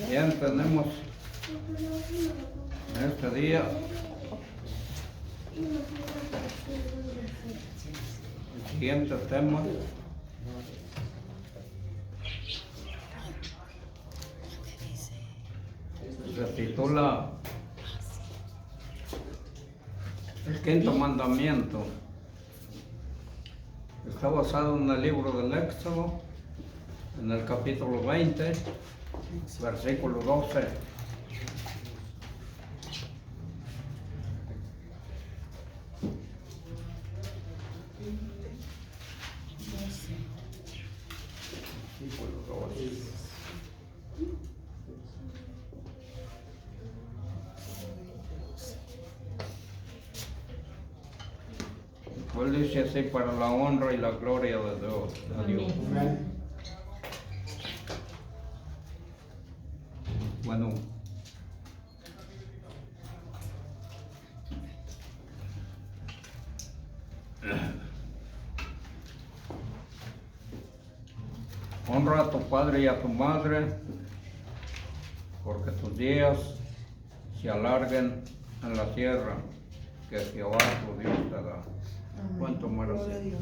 Bien, tenemos este día el siguiente tema. Se titula El quinto mandamiento. Está basado en el libro del Éxodo, en el capítulo 20, versículo 12. Él dice así: para la honra y la gloria de Dios. Adiós. Bueno, honra a tu padre y a tu madre, porque tus días se alarguen en la tierra que Jehová tu Dios te da. ¿Cuánto merece?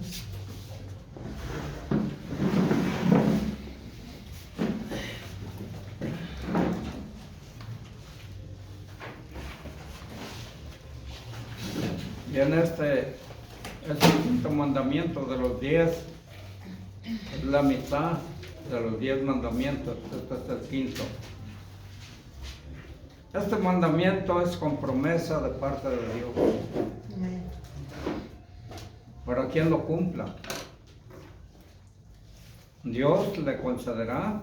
Y en este es el quinto mandamiento de los 10, es la mitad de los 10 mandamientos, este es el quinto. Este mandamiento es con promesa de parte de Dios. Amén. Para quien lo cumpla, Dios le concederá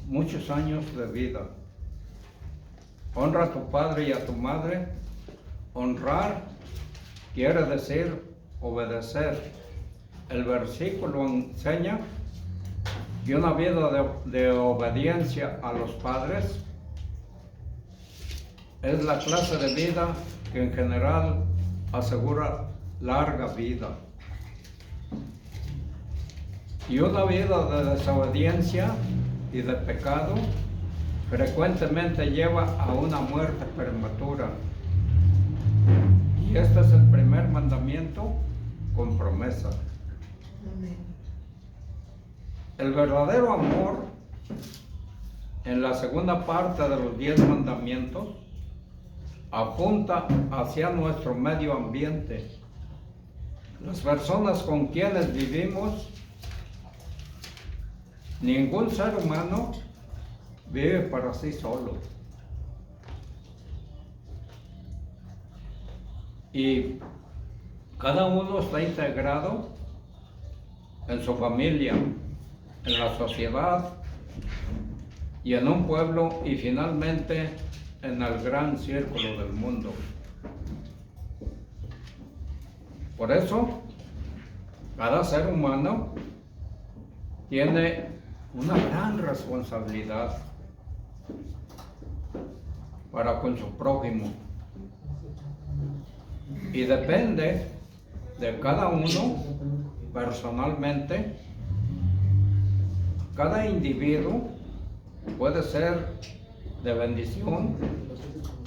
muchos años de vida. Honra a tu padre y a tu madre. Honrar quiere decir obedecer. El versículo enseña que una vida de obediencia a los padres es la clase de vida que en general asegura larga vida. Y una vida de desobediencia y de pecado frecuentemente lleva a una muerte prematura. Y este es el primer mandamiento con promesa. El verdadero amor, en la segunda parte de los 10 mandamientos, apunta hacia nuestro medio ambiente. Las personas con quienes vivimos, ningún ser humano vive para sí solo. Y cada uno está integrado en su familia, en la sociedad y en un pueblo y finalmente en el gran círculo del mundo. Por eso, cada ser humano tiene una gran responsabilidad para con su prójimo. Y depende de cada uno personalmente. Cada individuo puede ser de bendición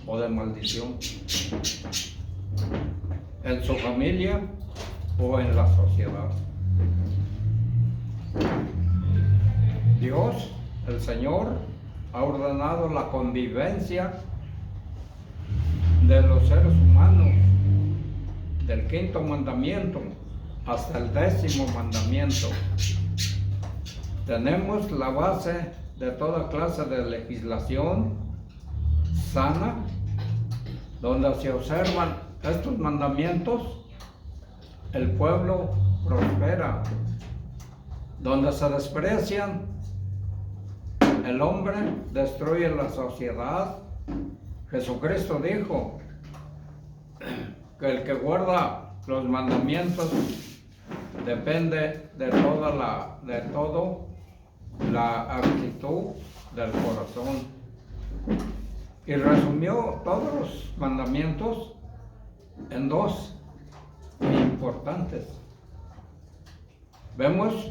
o de maldición en su familia o en la sociedad. Dios, el Señor, ha ordenado la convivencia de los seres humanos, del quinto mandamiento hasta el 10º mandamiento. Tenemos la base de toda clase de legislación sana, donde se observan estos mandamientos, el pueblo prospera. Donde se desprecian, el hombre destruye la sociedad. Jesucristo dijo que el que guarda los mandamientos depende de toda la actitud del corazón. Y resumió todos los mandamientos en 2 muy importantes. Vemos,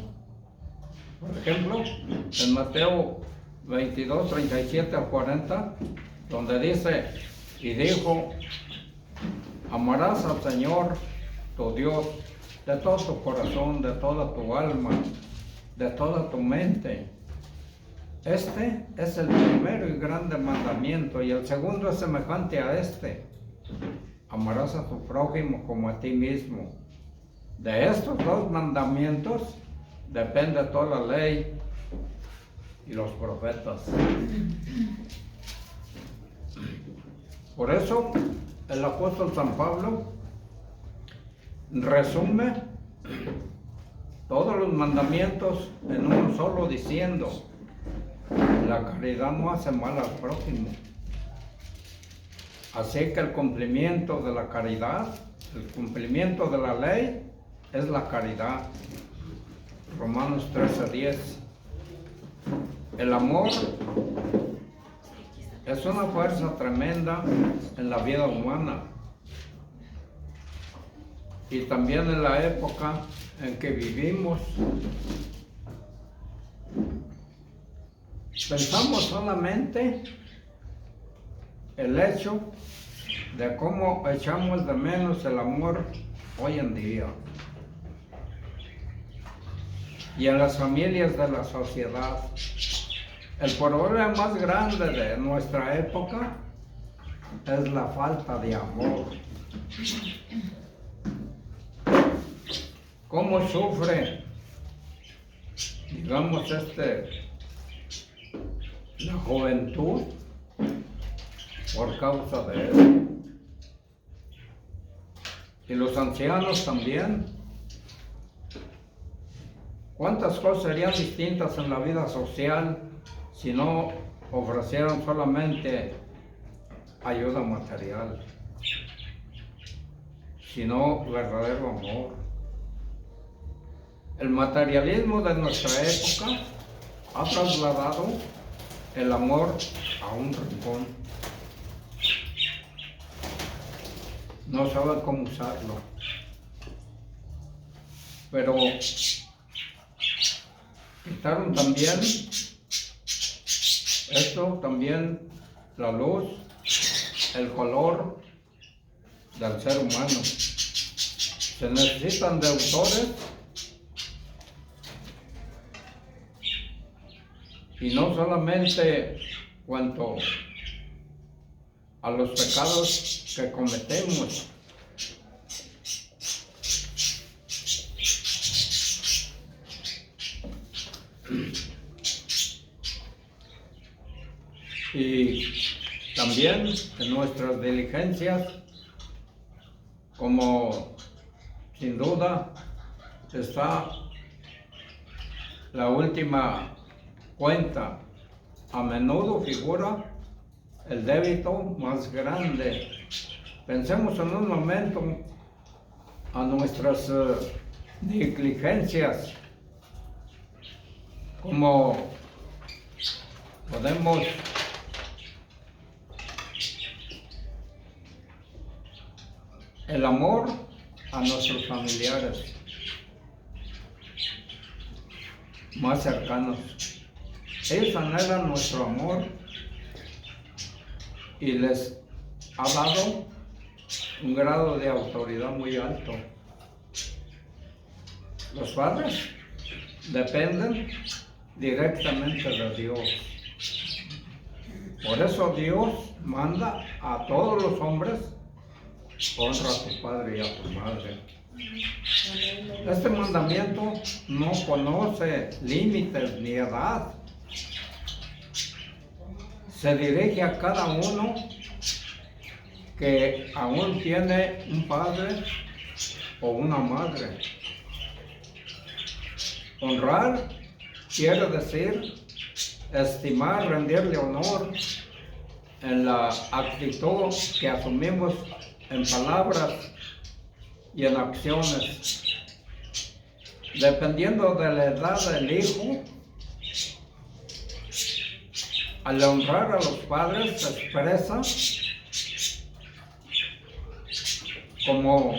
por ejemplo, en Mateo 22, 37 al 40, donde dice, y dijo, amarás al Señor tu Dios de todo tu corazón, de toda tu alma, de toda tu mente. Este es el primero y grande mandamiento, y el segundo es semejante a este: amarás a tu prójimo como a ti mismo. De estos dos mandamientos depende toda la ley y los profetas. Por eso el apóstol San Pablo resume todos los mandamientos en uno solo, diciendo: la caridad no hace mal al prójimo. Así que el cumplimiento de la caridad, el cumplimiento de la ley, es la caridad. Romanos 13:10. El amor es una fuerza tremenda en la vida humana, y también en la época en que vivimos. Pensamos solamente el hecho de cómo echamos de menos el amor hoy en día y en las familias de la sociedad. El problema más grande de nuestra época es la falta de amor. ¿Cómo sufre, digamos, la juventud por causa de eso? Y los ancianos también. ¿Cuántas cosas serían distintas en la vida social si no ofrecieran solamente ayuda material, sino verdadero amor? El materialismo de nuestra época ha trasladado el amor a un rincón. No saben cómo usarlo. Pero quitaron también también la luz, el color del ser humano. Se necesitan deudores, y no solamente cuanto a los pecados que cometemos, y también en nuestras diligencias, como sin duda está la última cuenta. A menudo figura el débito más grande. Pensemos en un momento a nuestras negligencias, como podemos el amor a nuestros familiares más cercanos. Ellos anhelan nuestro amor y les ha dado un grado de autoridad muy alto. Los padres dependen directamente de Dios. Por eso Dios manda a todos los hombres: honra a tu padre y a tu madre. Este mandamiento no conoce límites ni edad. Se dirige a cada uno que aún tiene un padre o una madre. Honrar quiere decir estimar, rendirle honor en la actitud que asumimos en palabras y en acciones. Dependiendo de la edad del hijo, al honrar a los padres se expresa como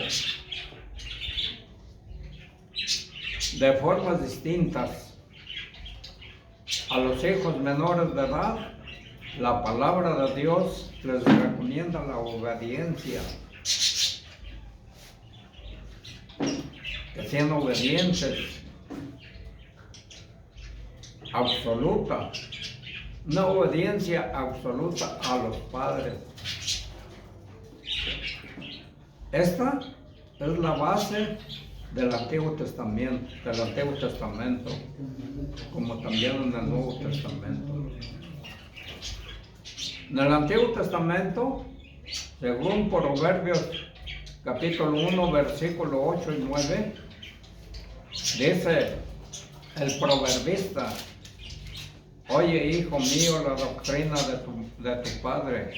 de formas distintas. A los hijos menores de edad, la palabra de Dios les recomienda la obediencia. Que sean obedientes, absoluta, una obediencia absoluta a los padres. Esta es la base del Antiguo Testamento, como también en el Nuevo Testamento. En el Antiguo Testamento, según Proverbios capítulo 1, versículo 8 y 9, dice el proverbista: oye, hijo mío, la doctrina de tu padre,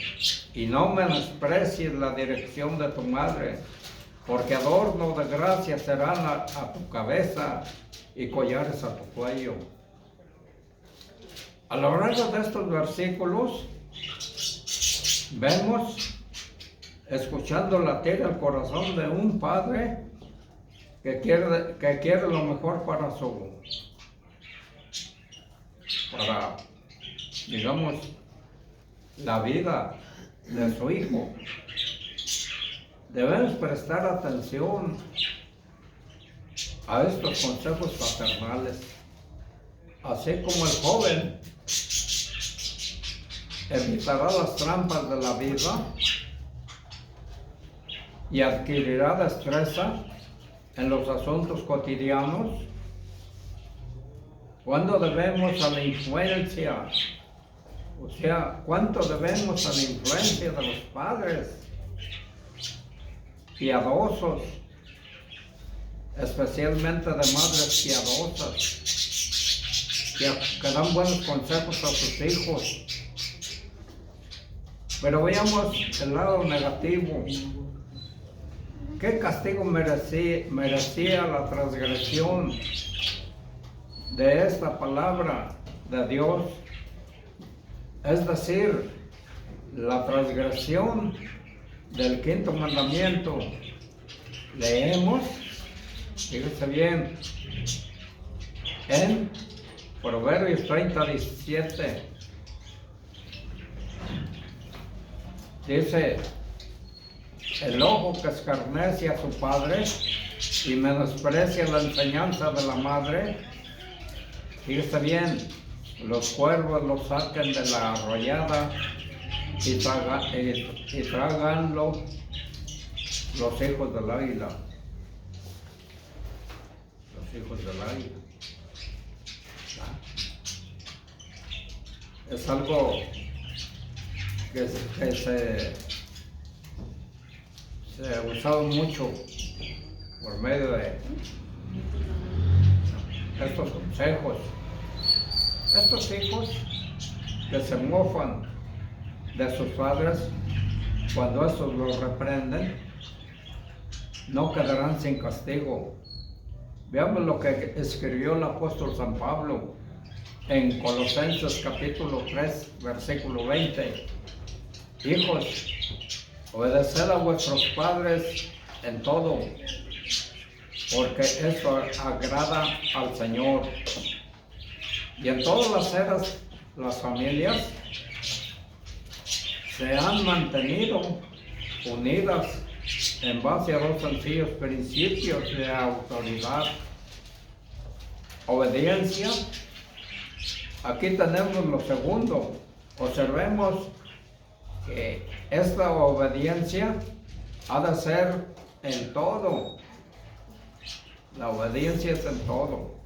y no menosprecies la dirección de tu madre, porque adorno de gracia serán a tu cabeza y collares a tu cuello. A lo largo de estos versículos, vemos, escuchando latir el corazón de un padre que quiere lo mejor para, digamos, la vida de su hijo. Debemos prestar atención a estos consejos paternales, así como el joven evitará las trampas de la vida y adquirirá destreza en los asuntos cotidianos. ¿Cuándo debemos a la influencia? O sea, ¿cuánto debemos a la influencia de los padres piadosos, especialmente de madres piadosas, que dan buenos consejos a sus hijos? Pero veamos el lado negativo. ¿Qué castigo merecía la transgresión de esta palabra de Dios? Es decir, la transgresión del quinto mandamiento. Leemos, fíjense bien, en Proverbios 30:17. Dice: el ojo que escarnece a su padre y menosprecia la enseñanza de la madre, fíjese bien, los cuervos lo saquen de la arroyada y tráganlo los hijos del águila. Los hijos del águila. Es algo que se ha usado mucho por medio de estos consejos. Estos hijos que se mofan de sus padres, cuando estos los reprenden, no quedarán sin castigo. Veamos lo que escribió el apóstol San Pablo en Colosenses capítulo 3, versículo 20. Hijos, obedeced a vuestros padres en todo, porque esto agrada al Señor. Y en todas las eras, las familias se han mantenido unidas en base a dos sencillos principios de autoridad: obediencia. Aquí tenemos lo segundo. Observemos que esta obediencia ha de ser en todo. La obediencia es en todo.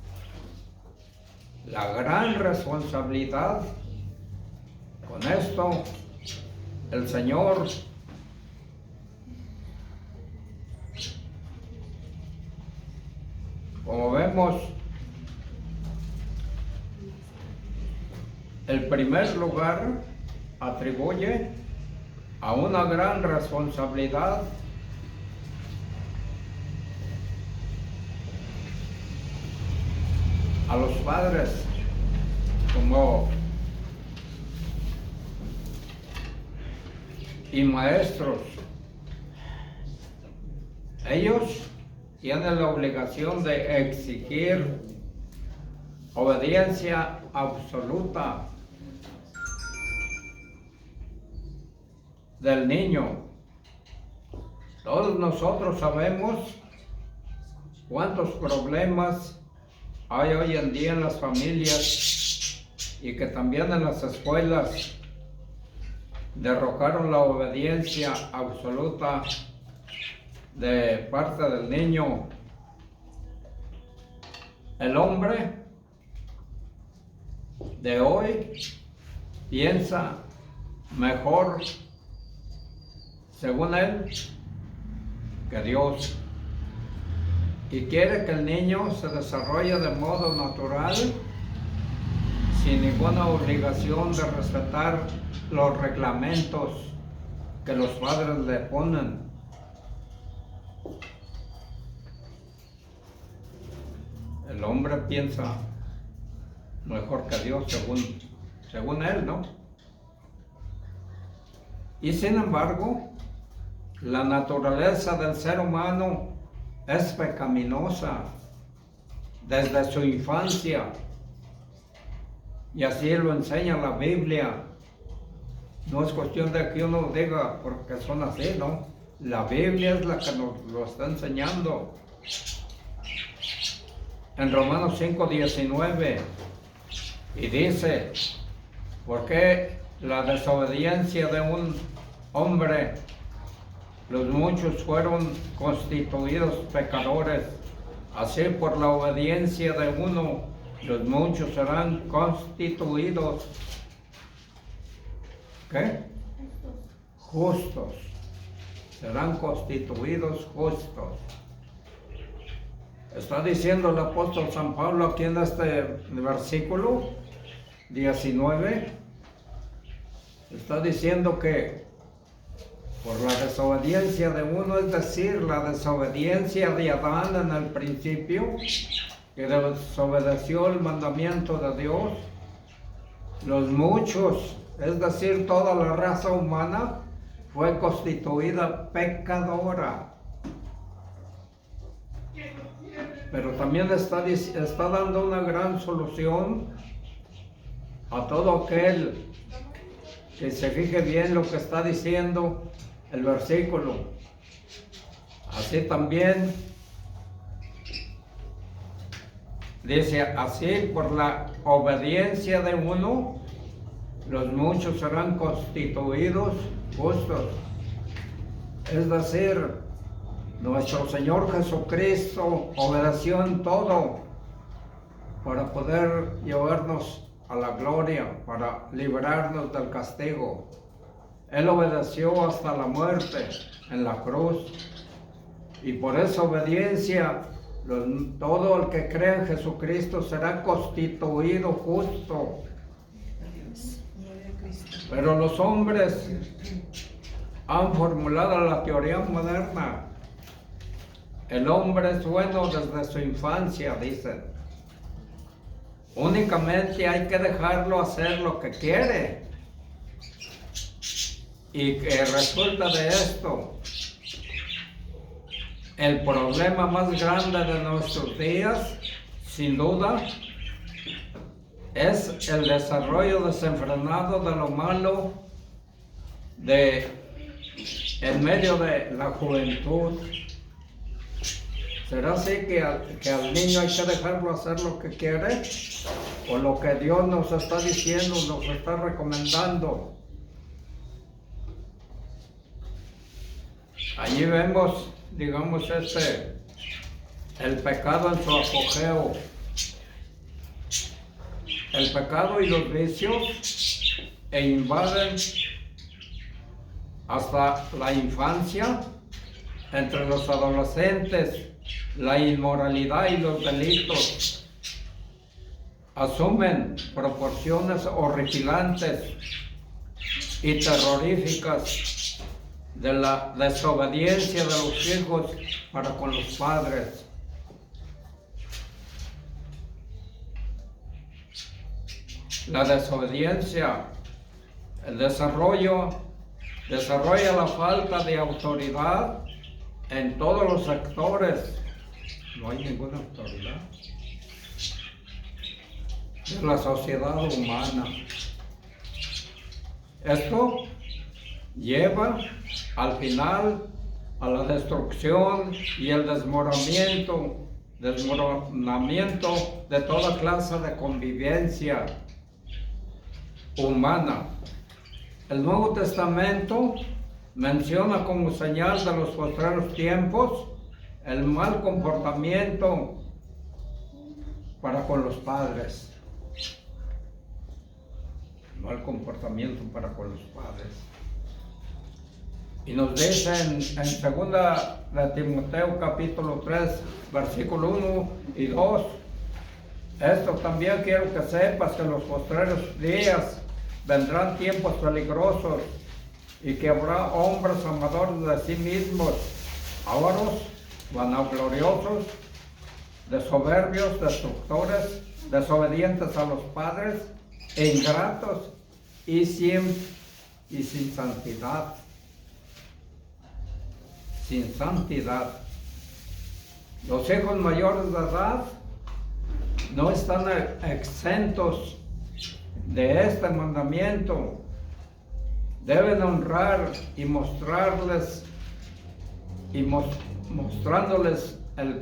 La gran responsabilidad, con esto, el Señor como vemos, el primer lugar atribuye a una gran responsabilidad a los padres y maestros. Ellos tienen la obligación de exigir obediencia absoluta del niño. Todos nosotros sabemos cuántos problemas hay hoy en día en las familias y que también en las escuelas derrocaron la obediencia absoluta de parte del niño. El hombre de hoy piensa mejor, según él, que Dios, y quiere que el niño se desarrolle de modo natural, sin ninguna obligación de respetar los reglamentos que los padres le ponen. El hombre piensa mejor que Dios, según él, ¿no? Y sin embargo, la naturaleza del ser humano es pecaminosa desde su infancia, y así lo enseña la Biblia. No es cuestión de que uno diga porque son así, ¿no? La Biblia es la que nos lo está enseñando. En Romanos 5:19, y dice: porque la desobediencia de un hombre, los muchos fueron constituidos pecadores, así por la obediencia de uno, los muchos serán constituidos, ¿qué? Justos. Serán constituidos justos. Está diciendo el apóstol San Pablo aquí en este versículo 19, está diciendo que por la desobediencia de uno, es decir, la desobediencia de Adán en el principio, que desobedeció el mandamiento de Dios, los muchos, es decir, toda la raza humana, fue constituida pecadora. Pero también está dando una gran solución a todo aquel que se fije bien lo que está diciendo el versículo. Así también dice: así por la obediencia de uno, los muchos serán constituidos justos. Es decir, nuestro Señor Jesucristo obedeció en todo para poder llevarnos a la gloria, para librarnos del castigo. Él obedeció hasta la muerte en la cruz, y por esa obediencia todo el que cree en Jesucristo será constituido justo. Pero los hombres han formulado la teoría moderna. El hombre es bueno desde su infancia, dicen. Únicamente hay que dejarlo hacer lo que quiere. Y que resulta de esto el problema más grande de nuestros días, sin duda, es el desarrollo desenfrenado de lo malo en medio de la juventud. ¿Será así que al niño hay que dejarlo hacer lo que quiere? ¿O lo que Dios nos está diciendo, nos está recomendando? Allí vemos, digamos, el pecado en su apogeo. El pecado y los vicios invaden hasta la infancia, entre los adolescentes, la inmoralidad y los delitos asumen proporciones horripilantes y terroríficas de la desobediencia de los hijos para con los padres. La desobediencia, el desarrolla la falta de autoridad en todos los sectores. No hay ninguna autoridad. de la sociedad humana. Esto lleva al final a la destrucción y el desmoronamiento de toda clase de convivencia humana. El Nuevo Testamento menciona como señal de los postreros tiempos el mal comportamiento para con los padres. Mal comportamiento para con los padres. Y nos dice en 2 de Timoteo capítulo 3, versículo 1 y 2, esto también quiero que sepas, que en los postreros días vendrán tiempos peligrosos y que habrá hombres amadores de sí mismos, ávaros, vanagloriosos, de soberbios, destructores, desobedientes a los padres, ingratos y sin santidad. Sin santidad. Los hijos mayores de edad no están exentos de este mandamiento. Deben honrar y mostrándoles el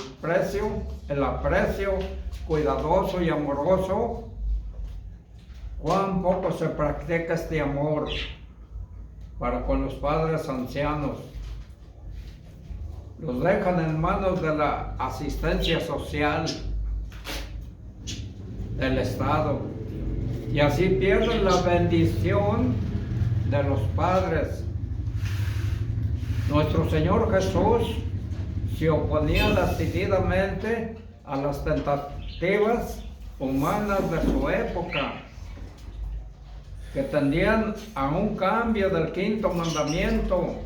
aprecio cuidadoso y amoroso. Cuán poco se practica este amor para con los padres ancianos. Los dejan en manos de la asistencia social del Estado y así pierden la bendición de los padres. Nuestro Señor Jesús se oponía decididamente a las tentativas humanas de su época, que tendían a un cambio del quinto mandamiento,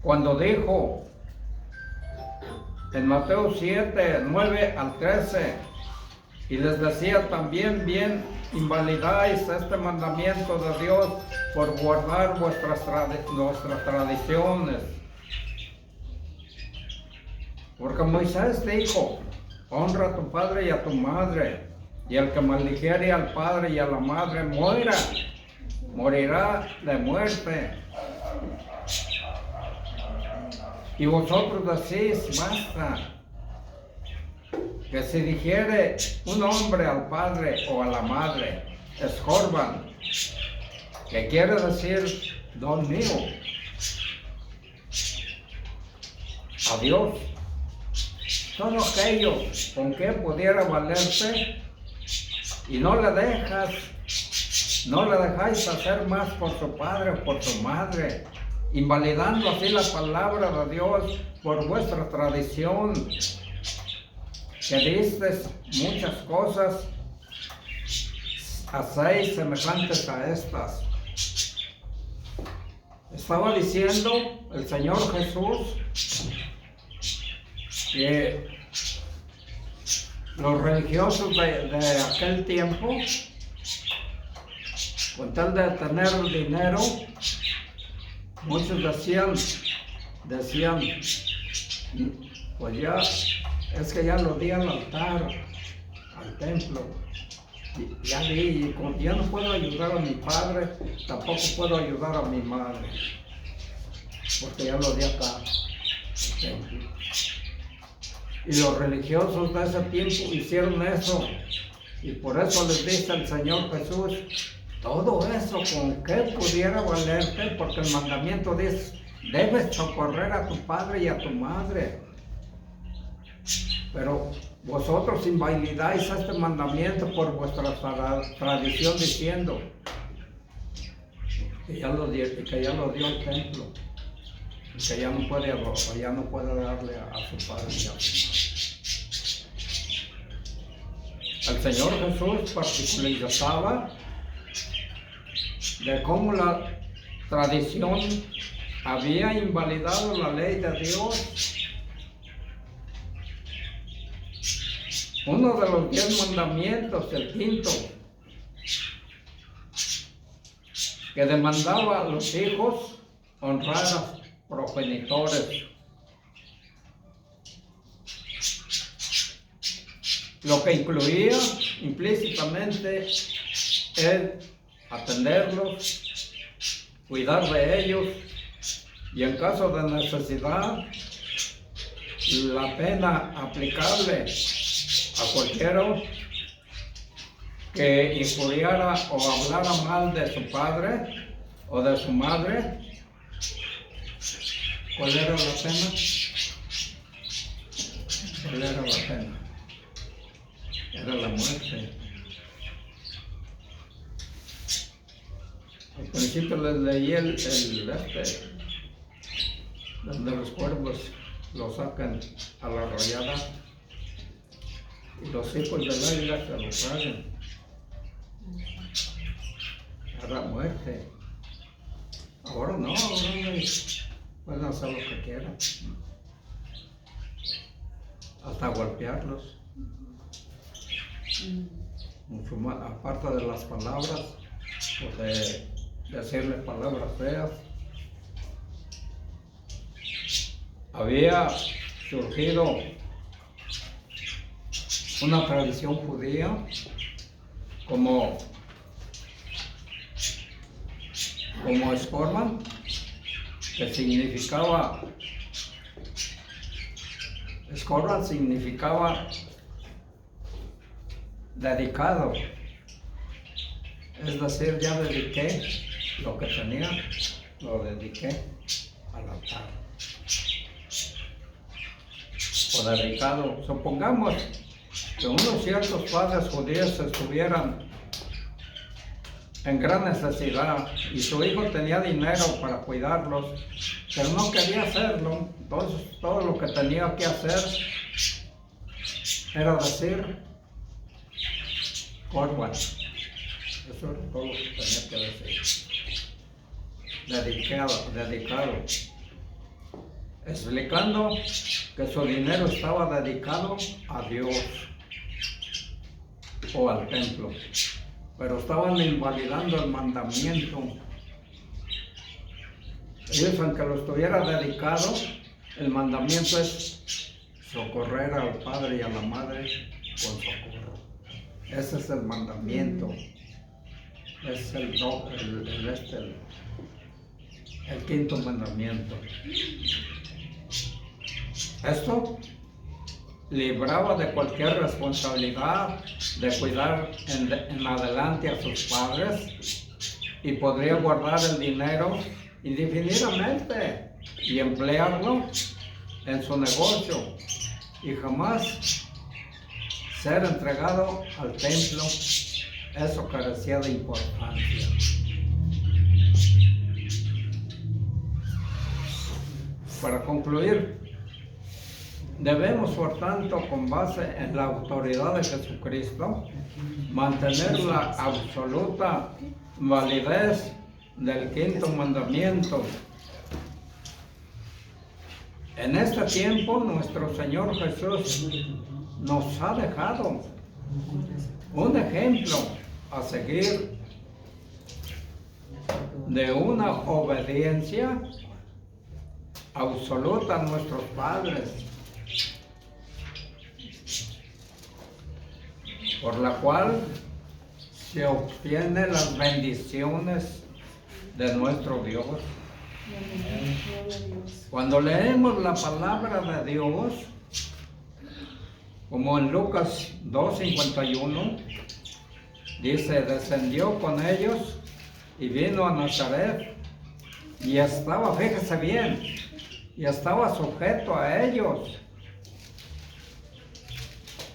cuando dijo en Mateo 7, 9 al 13, y les decía también: bien invalidáis este mandamiento de Dios por guardar nuestras tradiciones. Porque Moisés dijo: honra a tu padre y a tu madre, y el que maldijere al padre y a la madre morirá de muerte. Y vosotros decís: basta, que si dijere un hombre al padre o a la madre, escorban, que quiere decir don mío, a Dios, todo aquello con que pudiera valerse, y no le dejáis hacer más por su padre o por su madre, invalidando así la palabra de Dios por vuestra tradición, que dices muchas cosas, hacéis semejantes a estas. Estaba diciendo el Señor Jesús que los religiosos de aquel tiempo, con tal de tener dinero, muchos decían, pues ya, es que ya lo di al altar, al templo, ya di, ya no puedo ayudar a mi padre, tampoco puedo ayudar a mi madre, porque ya lo di acá, al templo. Y los religiosos de ese tiempo hicieron eso, y por eso les dice el Señor Jesús: todo eso con que pudiera valerte, porque el mandamiento dice: debes socorrer a tu padre y a tu madre. Pero vosotros invalidáis este mandamiento por vuestra tradición, diciendo que ya lo dio el templo, y que ya no puede darle a su padre y a su madre. El Señor Jesús particularizaba de cómo la tradición había invalidado la ley de Dios. Uno de los 10 mandamientos, el quinto, que demandaba a los hijos honrar a los progenitores. lo que incluía implícitamente el atenderlos, cuidar de ellos y en caso de necesidad, la pena aplicable a cualquiera que injuriara o hablara mal de su padre o de su madre. ¿Cuál era la pena? ¿Cuál era la pena? Era la muerte. Al principio les leí donde los cuervos lo sacan a la arrollada y los hijos del águila se lo tragan. Era muerte. Ahora no, pueden hacer lo que quieran. Hasta golpearlos. Mucho más, aparte de las palabras, o de decirles palabras feas. Había surgido una tradición judía como Escorban, que significaba dedicado, es decir, ya dediqué lo que tenía, lo dediqué al altar. O dedicado, supongamos que unos ciertos padres judíos estuvieran en gran necesidad y su hijo tenía dinero para cuidarlos, pero no quería hacerlo. Entonces todo lo que tenía que hacer era decir Corban. Eso era todo lo que tenía que decir. Dedicado. Explicando que su dinero estaba dedicado a Dios o al templo, pero estaban invalidando el mandamiento. Ellos, aunque lo estuviera dedicado, el mandamiento es socorrer al padre y a la madre con socorro. Ese es el mandamiento. Es el quinto mandamiento. Esto libraba de cualquier responsabilidad de cuidar en adelante a sus padres y podría guardar el dinero indefinidamente y emplearlo en su negocio y jamás ser entregado al templo. Eso carecía de importancia. Para concluir, debemos, por tanto, con base en la autoridad de Jesucristo, mantener la absoluta validez del quinto mandamiento. En este tiempo, nuestro Señor Jesús nos ha dejado un ejemplo a seguir de una obediencia absoluta a nuestros padres, por la cual se obtienen las bendiciones de nuestro Dios. Cuando leemos la palabra de Dios, como en Lucas 2:51, dice, descendió con ellos y vino a Nazaret y estaba, fíjese bien, y estaba sujeto a ellos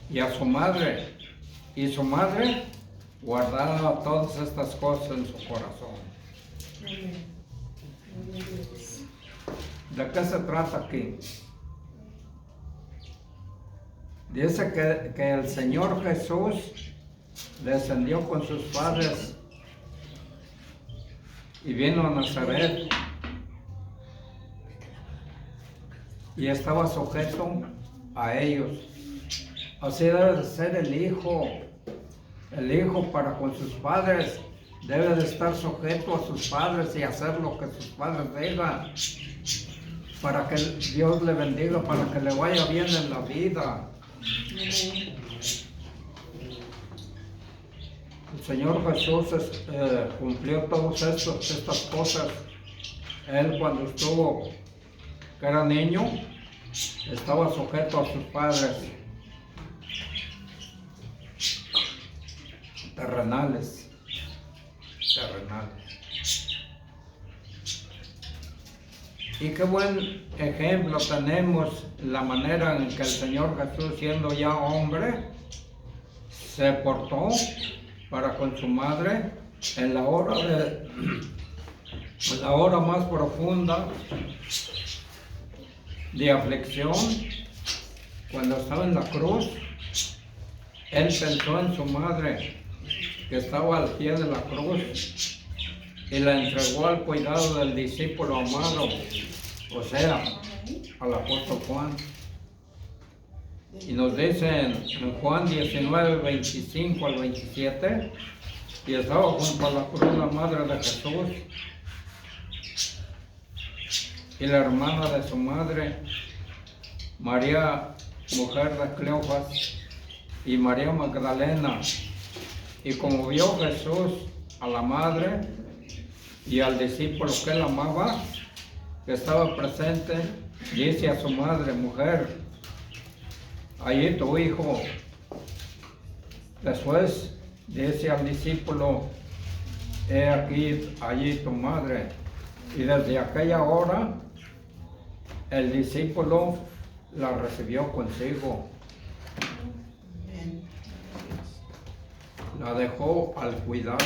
y a su madre. Y su madre guardaba todas estas cosas en su corazón. ¿De qué se trata aquí? Dice que el Señor Jesús descendió con sus padres y vino a Nazaret y estaba sujeto a ellos. Así debe de ser el hijo. El hijo para con sus padres debe de estar sujeto a sus padres y hacer lo que sus padres digan, para que Dios le bendiga, para que le vaya bien en la vida. El Señor Jesús cumplió todas estas cosas. Él cuando que era niño, estaba sujeto a sus padres terrenales. Y qué buen ejemplo tenemos la manera en que el Señor Jesús, siendo ya hombre, se portó para con su madre en la hora más profunda de aflicción, cuando estaba en la cruz. Él pensó en su madre que estaba al pie de la cruz y la entregó al cuidado del discípulo amado, o sea, al apóstol Juan. Y nos dice en Juan 19, 25 al 27, y estaba junto a la cruz la madre de Jesús y la hermana de su madre, María, mujer de Cleofas, y María Magdalena. Y como vio Jesús a la madre y al discípulo que él amaba, que estaba presente, dice a su madre: mujer, allí tu hijo. Después dice al discípulo: he aquí, allí tu madre. Y desde aquella hora el discípulo la recibió consigo. La dejó al cuidado.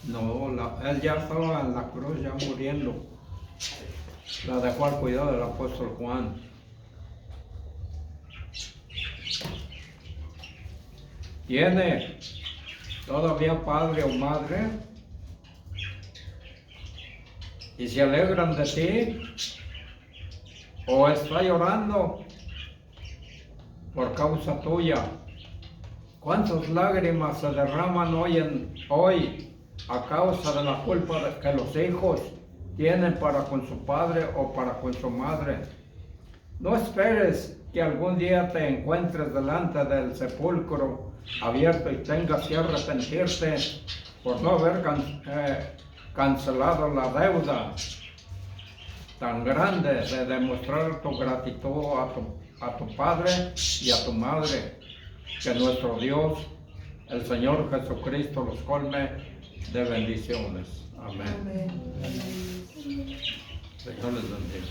No, él ya estaba en la cruz, ya muriendo. La dejó al cuidado del apóstol Juan. ¿Tiene todavía padre o madre? ¿Y se alegran de ti? ¿O está llorando por causa tuya? ¿Cuántas lágrimas se derraman hoy a causa de la culpa que los hijos tienen para con su padre o para con su madre? No esperes que algún día te encuentres delante del sepulcro abierto y tengas que arrepentirte por no haber cancelado la deuda tan grande de demostrar tu gratitud a tu padre y a tu madre. Que nuestro Dios, el Señor Jesucristo, los colme de bendiciones. Amén. Amén. Señor les bendiga.